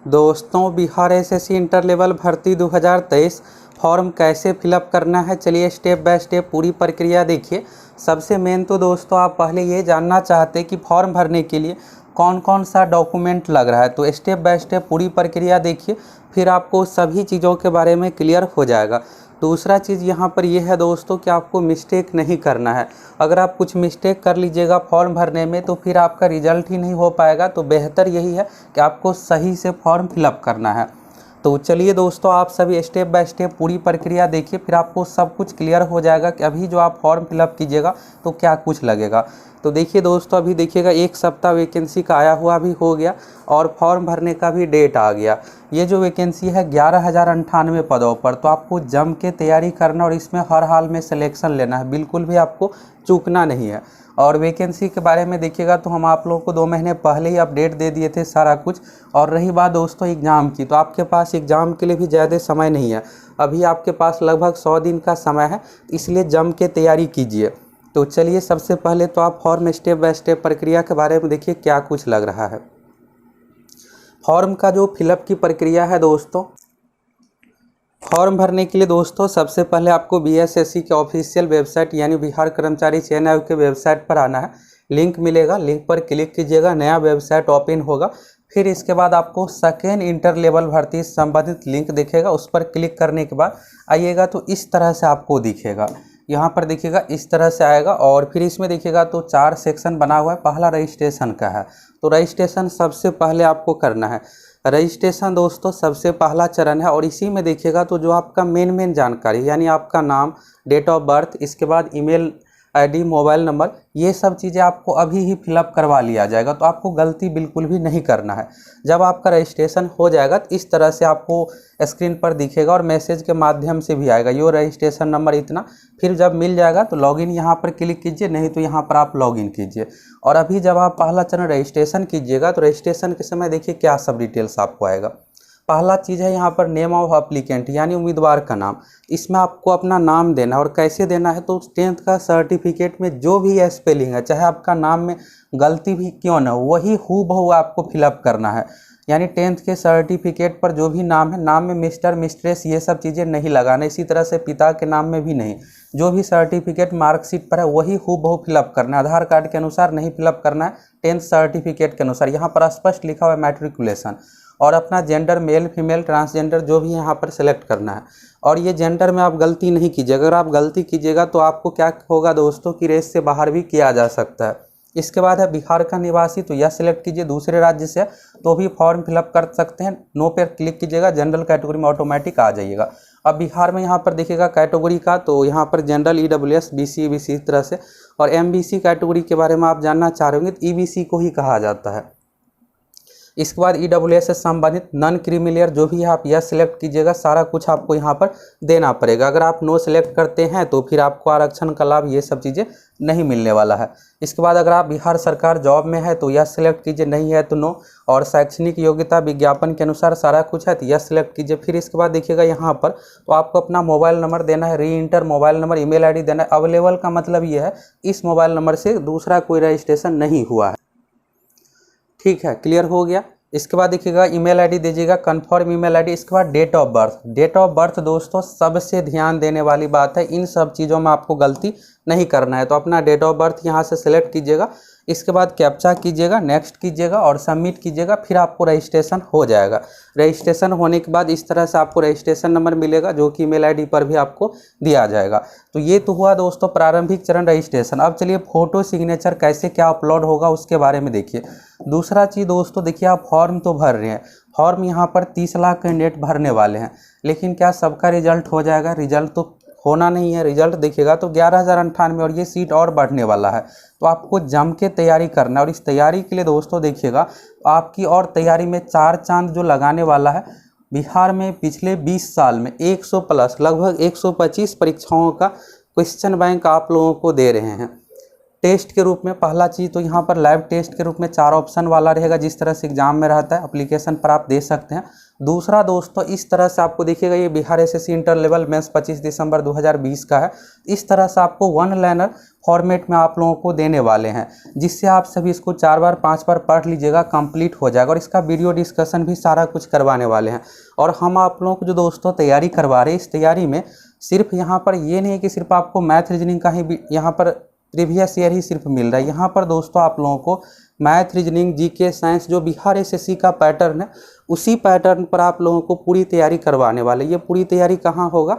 दोस्तों, Bihar SSC inter level भर्ती 2023 form कैसे फिलअप करना है, चलिए स्टेप बाय स्टेप पूरी प्रक्रिया देखिए। सबसे मेन तो दोस्तों आप पहले ये जानना चाहते हैं कि फॉर्म भरने के लिए कौन कौन सा डॉक्यूमेंट लग रहा है, तो स्टेप बाय स्टेप पूरी प्रक्रिया देखिए, फिर आपको सभी चीज़ों के बारे में क्लियर हो जाएगा। दूसरा चीज़ यहाँ पर यह है दोस्तों कि आपको मिस्टेक नहीं करना है। अगर आप कुछ मिस्टेक कर लीजिएगा फॉर्म भरने में तो फिर आपका रिजल्ट ही नहीं हो पाएगा। तो बेहतर यही है कि आपको सही से फॉर्म फिलअप करना है। तो चलिए दोस्तों, आप सभी स्टेप बाय स्टेप पूरी प्रक्रिया देखिए, फिर आपको सब कुछ क्लियर हो जाएगा कि अभी जो आप फॉर्म फिलअप कीजिएगा तो क्या कुछ लगेगा। तो देखिए दोस्तों, अभी देखिएगा 1 सप्ताह वैकेंसी का आया हुआ भी हो गया और फॉर्म भरने का भी डेट आ गया। ये जो वैकेंसी है 11,098 पदों पर, तो आपको जम के तैयारी करना और इसमें हर हाल में सिलेक्शन लेना है, बिल्कुल भी आपको चूकना नहीं है। और वैकेंसी के बारे में देखिएगा तो हम आप लोगों को 2 महीने पहले ही अपडेट दे दिए थे सारा कुछ। और रही बात दोस्तों एग्ज़ाम की, तो आपके पास एग्ज़ाम के लिए भी ज़्यादा समय नहीं है, अभी आपके पास लगभग 100 दिन का समय है, इसलिए जम के तैयारी कीजिए। तो चलिए सबसे पहले तो आप फॉर्म स्टेप बाय स्टेप प्रक्रिया के बारे में देखिए क्या कुछ लग रहा है। फॉर्म का जो फिलअप की प्रक्रिया है दोस्तों, फॉर्म भरने के लिए दोस्तों सबसे पहले आपको बीएसएससी के ऑफिशियल वेबसाइट यानी बिहार कर्मचारी चयन आयोग के वेबसाइट पर आना है। लिंक मिलेगा, लिंक पर क्लिक कीजिएगा, नया वेबसाइट ओपन होगा। फिर इसके बाद आपको सेकेंड इंटर लेवल भर्ती संबंधित लिंक दिखेगा, उस पर क्लिक करने के बाद आइएगा तो इस तरह से आपको दिखेगा। यहाँ पर देखिएगा इस तरह से आएगा और फिर इसमें देखिएगा तो 4 सेक्शन बना हुआ है। पहला रजिस्ट्रेशन का है, तो रजिस्ट्रेशन सबसे पहले आपको करना है। रजिस्ट्रेशन दोस्तों सबसे पहला चरण है और इसी में देखिएगा तो जो आपका मेन जानकारी यानी आपका नाम, डेट ऑफ बर्थ, इसके बाद ईमेल आईडी, मोबाइल नंबर, ये सब चीज़ें आपको अभी ही फिलअप करवा लिया जाएगा। तो आपको गलती बिल्कुल भी नहीं करना है। जब आपका रजिस्ट्रेशन हो जाएगा तो इस तरह से आपको स्क्रीन पर दिखेगा और मैसेज के माध्यम से भी आएगा, यो रजिस्ट्रेशन नंबर इतना। फिर जब मिल जाएगा तो लॉगिन यहाँ पर क्लिक कीजिए, नहीं तो यहाँ पर आप लॉगिन कीजिए। और अभी जब आप पहला चरण रजिस्ट्रेशन कीजिएगा तो रजिस्ट्रेशन के समय देखिए क्या सब डिटेल्स आपको आएगा। पहला चीज़ है यहाँ पर नेम ऑफ एप्लीकेंट यानी उम्मीदवार का नाम। इसमें आपको अपना नाम देना है और कैसे देना है, तो 10th का सर्टिफिकेट में जो भी स्पेलिंग है, चाहे आपका नाम में गलती भी क्यों ना हो, वही हूबहू आपको फिलअप करना है। यानी 10th के सर्टिफिकेट पर जो भी नाम है, नाम में मिस्टर, मिस्ट्रेस ये सब चीज़ें नहीं लगाना। इसी तरह से पिता के नाम में भी नहीं, जो भी सर्टिफिकेट मार्कशीट पर है वही हूबहू फिलअप करना है। आधार कार्ड के अनुसार नहीं फिलअप करना है, 10th सर्टिफिकेट के अनुसार। यहाँ पर स्पष्ट लिखा हुआ है मैट्रिकुलेशन। और अपना जेंडर मेल, फीमेल, ट्रांसजेंडर जो भी यहाँ पर सेलेक्ट करना है। और ये जेंडर में आप गलती नहीं कीजिए, अगर आप गलती कीजिएगा तो आपको क्या होगा दोस्तों कि रेस से बाहर भी किया जा सकता है। इसके बाद है बिहार का निवासी, तो यह सिलेक्ट कीजिए। दूसरे राज्य से तो भी फॉर्म फिलअप कर सकते हैं, नो पर क्लिक कीजिएगा, जनरल कैटेगरी में ऑटोमेटिक आ जाइएगा। अब बिहार में यहाँ पर देखिएगा कैटेगरी का, तो यहाँ पर जनरल, ईडब्ल्यूएस, बीसी, ईबीसी इस तरह से। और एमबीसी कैटेगरी के बारे में आप जानना चाह रहे होंगे तो ईबीसी को ही कहा जाता है। इसके बाद ईडब्ल्यूएस से संबंधित नॉन क्रीमिलियर जो भी है आप यह सिलेक्ट कीजिएगा, सारा कुछ आपको यहाँ पर देना पड़ेगा। अगर आप नो सिलेक्ट करते हैं तो फिर आपको आरक्षण का लाभ ये सब चीज़ें नहीं मिलने वाला है। इसके बाद अगर आप बिहार सरकार जॉब में है तो यह सिलेक्ट कीजिए, नहीं है तो नो। और शैक्षणिक योग्यता विज्ञापन के अनुसार सारा कुछ है तो यह सिलेक्ट कीजिए। फिर इसके बाद देखिएगा यहाँ पर तो आपको अपना मोबाइल नंबर देना है, री inter mobile number, email ID देना है। अवेलेबल का मतलब ये है इस मोबाइल नंबर से दूसरा कोई रजिस्ट्रेशन नहीं हुआ है। ठीक है, क्लियर हो गया। इसके बाद देखिएगा ईमेल आईडी दीजिएगा, कन्फर्म ईमेल आईडी। इसके बाद date of birth. Date of birth दोस्तों सबसे ध्यान देने वाली बात है, इन सब चीज़ों में आपको गलती नहीं करना है। तो अपना डेट ऑफ बर्थ यहाँ से सिलेक्ट कीजिएगा, इसके बाद कैप्चा कीजिएगा, नेक्स्ट कीजिएगा और सबमिट कीजिएगा। फिर आपको रजिस्ट्रेशन हो जाएगा। रजिस्ट्रेशन होने के बाद इस तरह से आपको रजिस्ट्रेशन नंबर मिलेगा जो कि ईमेल आईडी पर भी आपको दिया जाएगा। तो ये तो हुआ दोस्तों प्रारंभिक चरण रजिस्ट्रेशन। अब चलिए फोटो सिग्नेचर कैसे क्या अपलोड होगा उसके बारे में देखिए। दूसरा चीज़ दोस्तों देखिए, आप फॉर्म तो भर रहे हैं, फॉर्म यहाँ पर 30 लाख कैंडिडेट भरने वाले हैं, लेकिन क्या सबका रिजल्ट हो जाएगा? रिजल्ट तो होना नहीं है। रिजल्ट देखिएगा तो 11,098 और ये सीट और बढ़ने वाला है। तो आपको जम के तैयारी करना है और इस तैयारी के लिए दोस्तों देखिएगा आपकी और तैयारी में 4 चांद जो लगाने वाला है। बिहार में पिछले 20 साल में 100 प्लस लगभग 125 परीक्षाओं का क्वेश्चन बैंक आप लोगों को दे रहे हैं। टेस्ट के रूप में पहला चीज़ तो यहाँ पर लाइव टेस्ट के रूप में 4 ऑप्शन वाला रहेगा, जिस तरह से एग्जाम में रहता है एप्लीकेशन पर आप दे सकते हैं। दूसरा दोस्तों इस तरह से आपको देखिएगा, ये Bihar SSC inter level mains 25 दिसंबर 2020 का है। इस तरह से आपको 1 लाइनर फॉर्मेट में आप लोगों को देने वाले हैं, जिससे आप सभी इसको 4 बार 5 बार पढ़ लीजिएगा, कंप्लीट हो जाएगा। और इसका वीडियो डिस्कशन भी सारा कुछ करवाने वाले हैं। और हम आप लोगों को जो दोस्तों तैयारी करवा रहे हैं, इस तैयारी में सिर्फ यहाँ पर ये नहीं है कि सिर्फ आपको मैथ रीजनिंग का ही यहाँ पर प्रीवियस ईयर ही सिर्फ मिल रहा है। यहाँ पर दोस्तों आप लोगों को मैथ रीजनिंग जीके साइंस जो बिहार एसएससी का पैटर्न है, उसी पैटर्न पर आप लोगों को पूरी तैयारी करवाने वाले। ये पूरी तैयारी कहाँ होगा,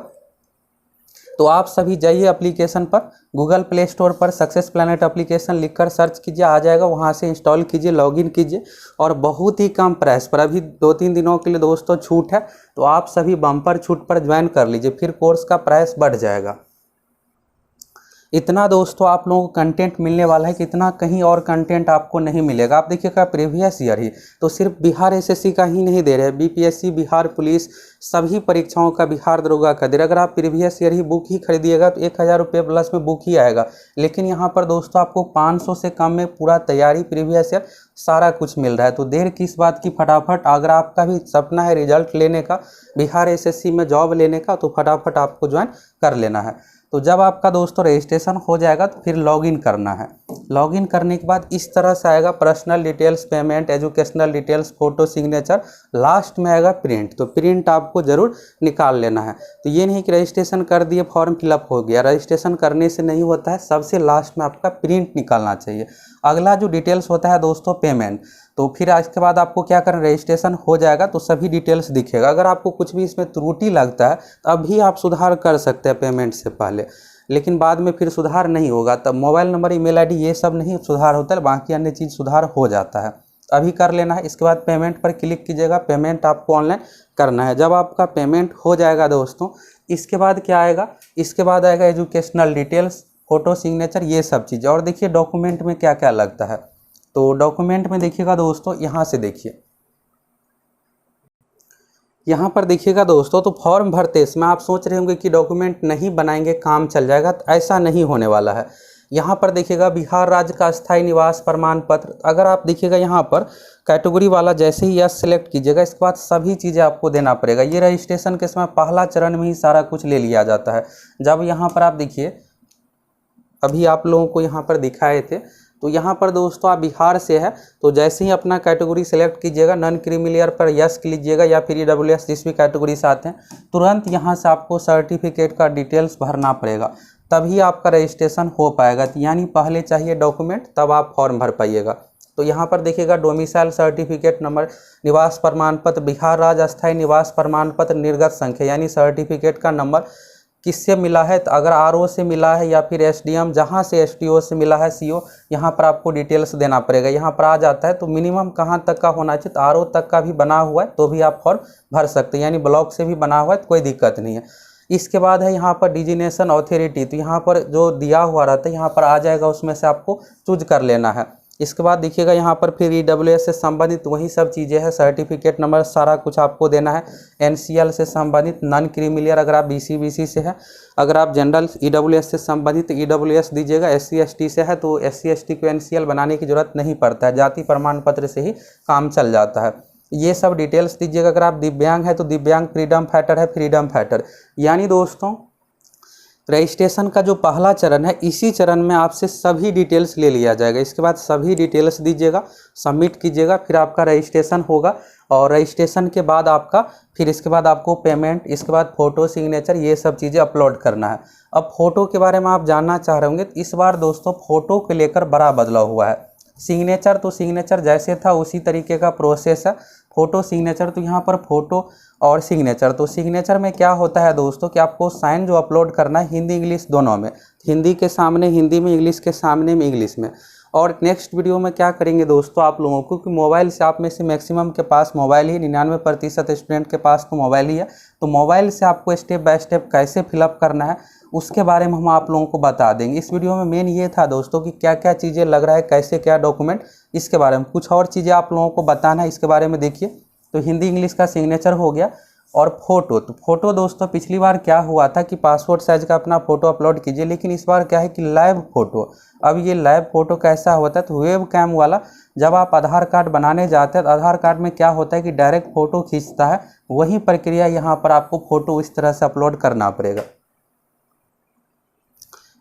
तो आप सभी जाइए एप्लीकेशन पर, गूगल प्ले स्टोर पर सक्सेस प्लैनेट एप्लीकेशन लिखकर सर्च कीजिए, आ जाएगा, वहाँ से इंस्टॉल कीजिए, लॉगिन कीजिए। और बहुत ही कम प्राइस पर, अभी 2-3 दिनों के लिए दोस्तों छूट है, तो आप सभी बम्पर छूट पर ज्वाइन कर लीजिए, फिर कोर्स का प्राइस बढ़ जाएगा। इतना दोस्तों आप लोगों को कंटेंट मिलने वाला है कि इतना कहीं और कंटेंट आपको नहीं मिलेगा। आप देखिएगा प्रीवियस ईयर ही तो सिर्फ बिहार एसएससी का ही नहीं दे रहे हैं, बीपीएससी, बिहार पुलिस, सभी परीक्षाओं का, बिहार दरोगा का दे रहे। अगर आप प्रीवियस ईयर ही बुक ही खरीदिएगा तो 1000 रुपये प्लस में बुक ही आएगा। लेकिन यहाँ पर दोस्तों आपको 500 से कम में पूरा तैयारी प्रीवियस ईयर सारा कुछ मिल रहा है। तो देर किस बात की, फटाफट, अगर आपका भी सपना है रिजल्ट लेने का, बिहार एसएससी में जॉब लेने का, तो फटाफट आपको ज्वाइन कर लेना है। तो जब आपका दोस्तों रजिस्ट्रेशन हो जाएगा तो फिर लॉगिन करना है। लॉगिन करने के बाद इस तरह से आएगा personal details, payment, educational details, photo, signature, last में आएगा प्रिंट। तो प्रिंट आपको ज़रूर निकाल लेना है। तो ये नहीं कि रजिस्ट्रेशन कर दिए फॉर्म फिलअप हो गया, रजिस्ट्रेशन करने से नहीं होता है, सबसे लास्ट में आपका प्रिंट निकालना चाहिए। अगला जो डिटेल्स होता है दोस्तों पेमेंट, तो फिर इसके बाद आपको क्या करना, रजिस्ट्रेशन हो जाएगा तो सभी डिटेल्स दिखेगा। अगर आपको कुछ भी इसमें त्रुटि लगता है तो अभी आप सुधार कर सकते हैं पेमेंट से पहले, लेकिन बाद में फिर सुधार नहीं होगा। तब मोबाइल नंबर, ईमेल आईडी, ये सब नहीं सुधार होता है, बाकी अन्य चीज़ सुधार हो जाता है। अभी कर लेना है। इसके बाद पेमेंट पर क्लिक कीजिएगा, पेमेंट आपको ऑनलाइन करना है। जब आपका पेमेंट हो जाएगा दोस्तों, इसके बाद क्या आएगा, इसके बाद आएगा एजुकेशनल डिटेल्स, फोटो, सिग्नेचर, ये सब चीज़। और देखिए डॉक्यूमेंट में क्या क्या लगता है, तो डॉक्यूमेंट में देखिएगा दोस्तों, यहाँ से देखिए, यहाँ पर देखिएगा दोस्तों, तो फॉर्म भरते इसमें आप सोच रहे होंगे कि डॉक्यूमेंट नहीं बनाएंगे काम चल जाएगा, तो ऐसा नहीं होने वाला है। यहाँ पर देखिएगा बिहार राज्य का स्थायी निवास प्रमाण पत्र, अगर आप देखिएगा यहाँ पर कैटेगरी वाला जैसे ही यस सेलेक्ट कीजिएगा, इसके बाद सभी चीज़ें आपको देना पड़ेगा। ये रजिस्ट्रेशन के समय पहला चरण में ही सारा कुछ ले लिया जाता है। जब यहाँ पर आप देखिए, अभी आप लोगों को यहाँ पर दिखाए थे, तो यहाँ पर दोस्तों आप बिहार से है, तो जैसे ही अपना कैटेगरी सेलेक्ट कीजिएगा, नॉन क्रीमिलियर पर यस कीजिएगा, या फिर ईडब्ल्यूएस जिस भी कैटेगरी से आते हैं, तुरंत यहाँ से आपको सर्टिफिकेट का डिटेल्स भरना पड़ेगा, तभी आपका रजिस्ट्रेशन हो पाएगा। यानी पहले चाहिए डॉक्यूमेंट, तब आप फॉर्म भर पाइएगा। तो यहाँ पर देखिएगा डोमिसाइल सर्टिफिकेट नंबर, निवास प्रमाण पत्र, बिहार राज्य अस्थायी निवास प्रमाण पत्र, निर्गत संख्या, यानी सर्टिफिकेट का नंबर किससे मिला है, तो अगर आरओ से मिला है या फिर एसडीएम, जहाँ से एसटीओ से मिला है, सीओ, यहाँ पर आपको डिटेल्स देना पड़ेगा। यहाँ पर आ जाता है, तो मिनिमम कहाँ तक का होना चाहिए, तो आरओ तक का भी बना हुआ है तो भी आप फॉर्म भर सकते हैं, यानी ब्लॉक से भी बना हुआ है तो कोई दिक्कत नहीं है। इसके बाद है यहाँ पर डिजिग्नेशन अथॉरिटी, तो यहाँ पर जो दिया हुआ रहता है यहाँ पर आ जाएगा, उसमें से आपको चूज कर लेना है। इसके बाद देखिएगा यहाँ पर फिर ईडब्ल्यूएस से संबंधित वही सब चीज़ें हैं, सर्टिफिकेट नंबर सारा कुछ आपको देना है। एनसीएल से संबंधित, नॉन क्रीमिलियर अगर आप बीसी से है, अगर आप जनरल ईडब्ल्यूएस से संबंधित ईडब्ल्यूएस दीजिएगा, एससी एसटी से है तो एससी एसटी को एनसीएल बनाने की जरूरत नहीं पड़ता है, जाति प्रमाण पत्र से ही काम चल जाता है। ये सब डिटेल्स दीजिएगा। अगर आप दिव्यांग है तो दिव्यांग, फ्रीडम फाइटर है, फ्रीडम फाइटर। यानी दोस्तों रजिस्ट्रेशन का जो पहला चरण है, इसी चरण में आपसे सभी डिटेल्स ले लिया जाएगा। इसके बाद सभी डिटेल्स दीजिएगा, सबमिट कीजिएगा, फिर आपका रजिस्ट्रेशन होगा। और रजिस्ट्रेशन के बाद आपका फिर इसके बाद आपको पेमेंट, इसके बाद फ़ोटो, सिग्नेचर, ये सब चीज़ें अपलोड करना है। अब फ़ोटो के बारे में आप जानना चाह रहे होंगे, तो इस बार दोस्तों फ़ोटो को लेकर बड़ा बदलाव हुआ है। सिग्नेचर तो सिग्नेचर जैसे था उसी तरीके का प्रोसेस है। फ़ोटो, सिग्नेचर, तो यहाँ पर फ़ोटो और सिग्नेचर, तो सिग्नेचर में क्या होता है दोस्तों कि आपको साइन जो अपलोड करना है हिंदी इंग्लिश दोनों में, हिंदी के सामने हिंदी में, इंग्लिश के सामने में इंग्लिश में। और नेक्स्ट वीडियो में क्या करेंगे दोस्तों आप लोगों को, कि मोबाइल से आप में से मैक्सिमम के पास मोबाइल ही, 99% स्टूडेंट के पास तो मोबाइल ही है, तो मोबाइल से आपको स्टेप बाय स्टेप कैसे फिलअप करना है उसके बारे में हम आप लोगों को बता देंगे। इस वीडियो में मेन ये था दोस्तों कि क्या क्या चीज़ें लग रहा है, कैसे क्या डॉक्यूमेंट, इसके बारे में कुछ और चीज़ें आप लोगों को बताना है, इसके बारे में देखिए। तो हिंदी इंग्लिश का सिग्नेचर हो गया, और फोटो। तो फोटो दोस्तों पिछली बार क्या हुआ था कि पासपोर्ट साइज का अपना फोटो अपलोड कीजिए, लेकिन इस बार क्या है कि लाइव फोटो। अब ये लाइव फोटो कैसा होता है, तो वेब कैम वाला जब आप आधार कार्ड बनाने जाते हैं तो आधार कार्ड में क्या होता है कि डायरेक्ट फोटो खींचता है, वही प्रक्रिया यहाँ पर आपको फोटो इस तरह से अपलोड करना पड़ेगा।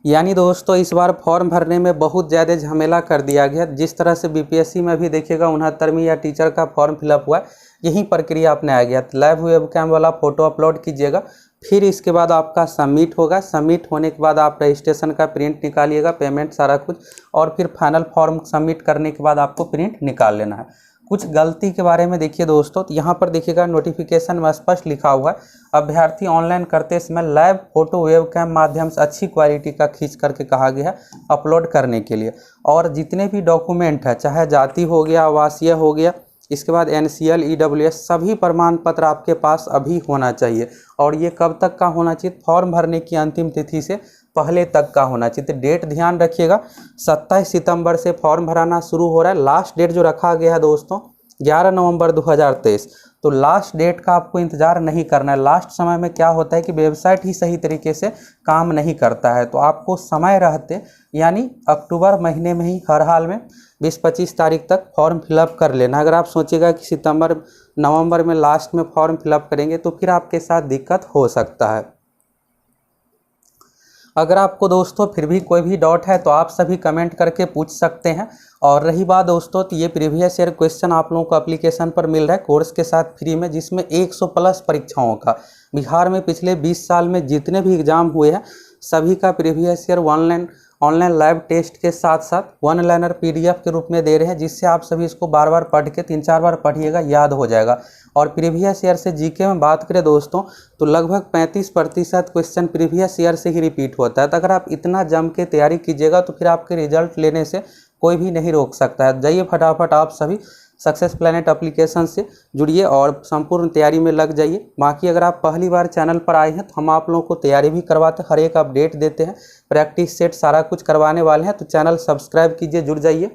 यानी दोस्तों इस बार फॉर्म भरने में बहुत ज़्यादा झमेला कर दिया गया। जिस तरह से बीपीएससी में भी देखिएगा 69वीं या टीचर का फॉर्म फिलअप हुआ है, यही प्रक्रिया अपनाया गया। लाइव वेब कैम वाला फ़ोटो अपलोड कीजिएगा, फिर इसके बाद आपका सबमिट होगा। सबमिट होने के बाद आप रजिस्ट्रेशन का प्रिंट निकालिएगा, पेमेंट सारा कुछ, और फिर फाइनल फॉर्म सबमिट करने के बाद आपको प्रिंट निकाल लेना है। कुछ गलती के बारे में देखिए दोस्तों, तो यहाँ पर देखिएगा नोटिफिकेशन में स्पष्ट लिखा हुआ है, अभ्यर्थी ऑनलाइन करते समय लाइव फोटो वेब कैम माध्यम से अच्छी क्वालिटी का खींच करके कहा गया है अपलोड करने के लिए। और जितने भी डॉक्यूमेंट है, चाहे जाति हो गया, आवासीय हो गया, इसके बाद NCL EWS सभी प्रमाण पत्र आपके पास अभी होना चाहिए। और ये कब तक का होना चाहिए, फॉर्म भरने की अंतिम तिथि से पहले तक का होना चाहिए। तो डेट ध्यान रखिएगा, 27 सितंबर से फॉर्म भराना शुरू हो रहा है। लास्ट डेट जो रखा गया है दोस्तों 11 नवंबर 2023। तो लास्ट डेट का आपको इंतज़ार नहीं करना है। लास्ट समय में क्या होता है कि वेबसाइट ही सही तरीके से काम नहीं करता है, तो आपको समय रहते यानी अक्टूबर महीने में ही हर हाल में 20-25 तारीख तक फॉर्म फिलअप कर लेना। अगर आप सोचिएगा कि सितंबर नवंबर में लास्ट में फॉर्म फिलअप करेंगे तो फिर आपके साथ दिक्कत हो सकता है। अगर आपको दोस्तों फिर भी कोई भी डाउट है तो आप सभी कमेंट करके पूछ सकते हैं। और रही बात दोस्तों, तो ये प्रीवियस ईयर क्वेश्चन आप लोगों को एप्लीकेशन पर मिल रहा है कोर्स के साथ फ्री में, जिसमें 100+ परीक्षाओं का बिहार में पिछले 20 साल में जितने भी एग्जाम हुए हैं सभी का previous year online live test के साथ साथ 1 लाइनर PDF के रूप में दे रहे हैं, जिससे आप सभी इसको बार बार पढ़ के 3-4 बार पढ़िएगा, याद हो जाएगा। और प्रीवियस ईयर से जीके में बात करें दोस्तों, तो लगभग 35% क्वेश्चन प्रीवियस ईयर से ही रिपीट होता है। तो अगर आप इतना जम के तैयारी कीजिएगा तो फिर आपके रिजल्ट लेने से कोई भी नहीं रोक सकता है। जाइए फटाफट आप सभी सक्सेस प्लैनेट एप्लीकेशन से जुड़िए और संपूर्ण तैयारी में लग जाइए। बाकी अगर आप पहली बार चैनल पर आए हैं तो हम आप लोगों को तैयारी भी करवाते हैं, हर एक अपडेट देते हैं, प्रैक्टिस सेट सारा कुछ करवाने वाले हैं। तो चैनल सब्सक्राइब कीजिए, जुड़ जाइए।